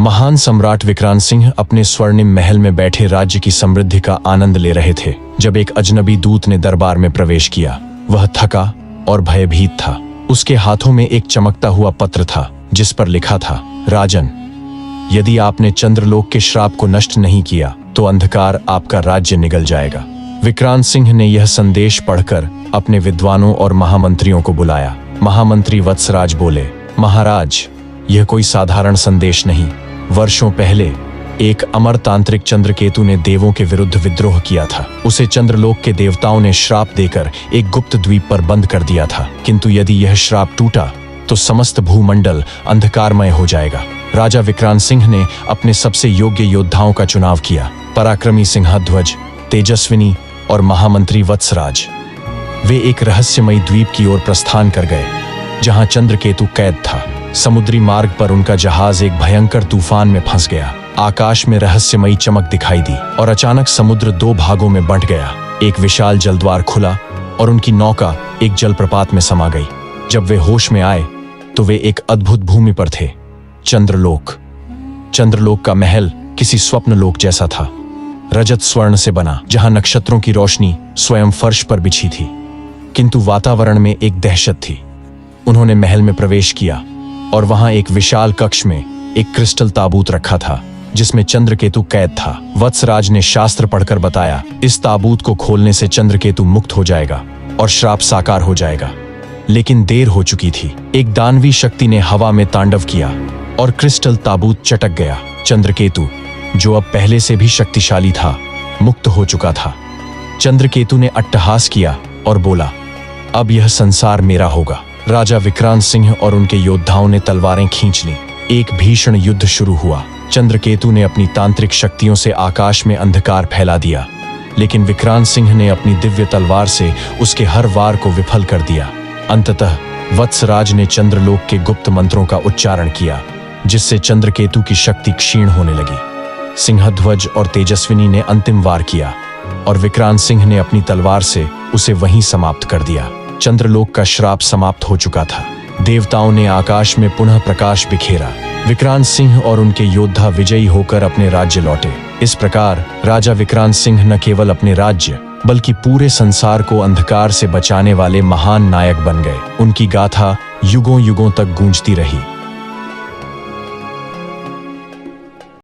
महान सम्राट विक्रांत सिंह अपने स्वर्णिम महल में बैठे राज्य की समृद्धि का आनंद ले रहे थे जब एक अजनबी दूत ने दरबार में प्रवेश किया। वह थका और भयभीत था। उसके हाथों में एक चमकता हुआ पत्र था जिस पर लिखा था, राजन, यदि आपने चंद्रलोक के श्राप को नष्ट नहीं किया तो अंधकार आपका राज्य निगल जाएगा। विक्रांत सिंह ने यह संदेश पढ़कर अपने विद्वानों और महामंत्रियों को बुलाया। महामंत्री वत्सराज बोले, महाराज, यह कोई साधारण संदेश नहीं। वर्षों पहले एक अमर तांत्रिक चंद्रकेतु ने देवों के विरुद्ध विद्रोह किया था। उसे चंद्रलोक के देवताओं ने श्राप देकर एक गुप्त द्वीप पर बंद कर दिया था, किंतु यदि यह श्राप टूटा तो समस्त भूमंडल अंधकारमय हो जाएगा। राजा विक्रांत सिंह ने अपने सबसे योग्य योद्धाओं का चुनाव किया, पराक्रमी सिंहध्वज, तेजस्विनी और महामंत्री वत्सराज। वे एक रहस्यमयी द्वीप की ओर प्रस्थान कर गए जहां चंद्रकेतु कैद था। समुद्री मार्ग पर उनका जहाज एक भयंकर तूफान में फंस गया। आकाश में रहस्यमयी चमक दिखाई दी और अचानक समुद्र दो भागों में बंट गया। एक विशाल जलद्वार खुला और उनकी नौका एक जलप्रपात में समा गई। जब वे होश में आए तो वे एक अद्भुत भूमि पर थे, चंद्रलोक। चंद्रलोक का महल किसी स्वप्न लोक जैसा था, रजत स्वर्ण से बना, जहां नक्षत्रों की रोशनी स्वयं फर्श पर बिछी थी। किंतु वातावरण में एक दहशत थी। उन्होंने महल में प्रवेश किया और वहां एक विशाल कक्ष में एक क्रिस्टल ताबूत रखा था जिसमें चंद्रकेतु कैद था। वत्सराज ने शास्त्र पढ़कर बताया, इस ताबूत को खोलने से चंद्रकेतु मुक्त हो जाएगा और श्राप साकार हो जाएगा। लेकिन देर हो चुकी थी। एक दानवी शक्ति ने हवा में तांडव किया और क्रिस्टल ताबूत चटक गया। चंद्रकेतु, जो अब पहले से भी शक्तिशाली था, मुक्त हो चुका था। चंद्रकेतु ने अट्टहास किया और बोला, अब यह संसार मेरा होगा। राजा विक्रांत सिंह और उनके योद्धाओं ने तलवारें खींच लीं। एक भीषण युद्ध शुरू हुआ। चंद्रकेतु ने अपनी तांत्रिक शक्तियों से आकाश में अंधकार फैला दिया, लेकिन विक्रांत सिंह ने अपनी दिव्य तलवार से उसके हर वार को विफल कर दिया। अंततः वत्सराज ने चंद्रलोक के गुप्त मंत्रों का उच्चारण किया, जिससे चंद्रकेतु की शक्ति क्षीण होने लगी। सिंहध्वज और तेजस्विनी ने अंतिम वार किया और विक्रांत सिंह ने अपनी तलवार से उसे वहीं समाप्त कर दिया। चंद्रलोक का श्राप समाप्त हो चुका था। देवताओं ने आकाश में पुनः प्रकाश बिखेरा। विक्रांत सिंह और उनके योद्धा विजयी होकर अपने राज्य लौटे। इस प्रकार राजा विक्रांत सिंह न केवल अपने राज्य बल्कि पूरे संसार को अंधकार से बचाने वाले महान नायक बन गए। उनकी गाथा युगों युगों तक गूंजती रही।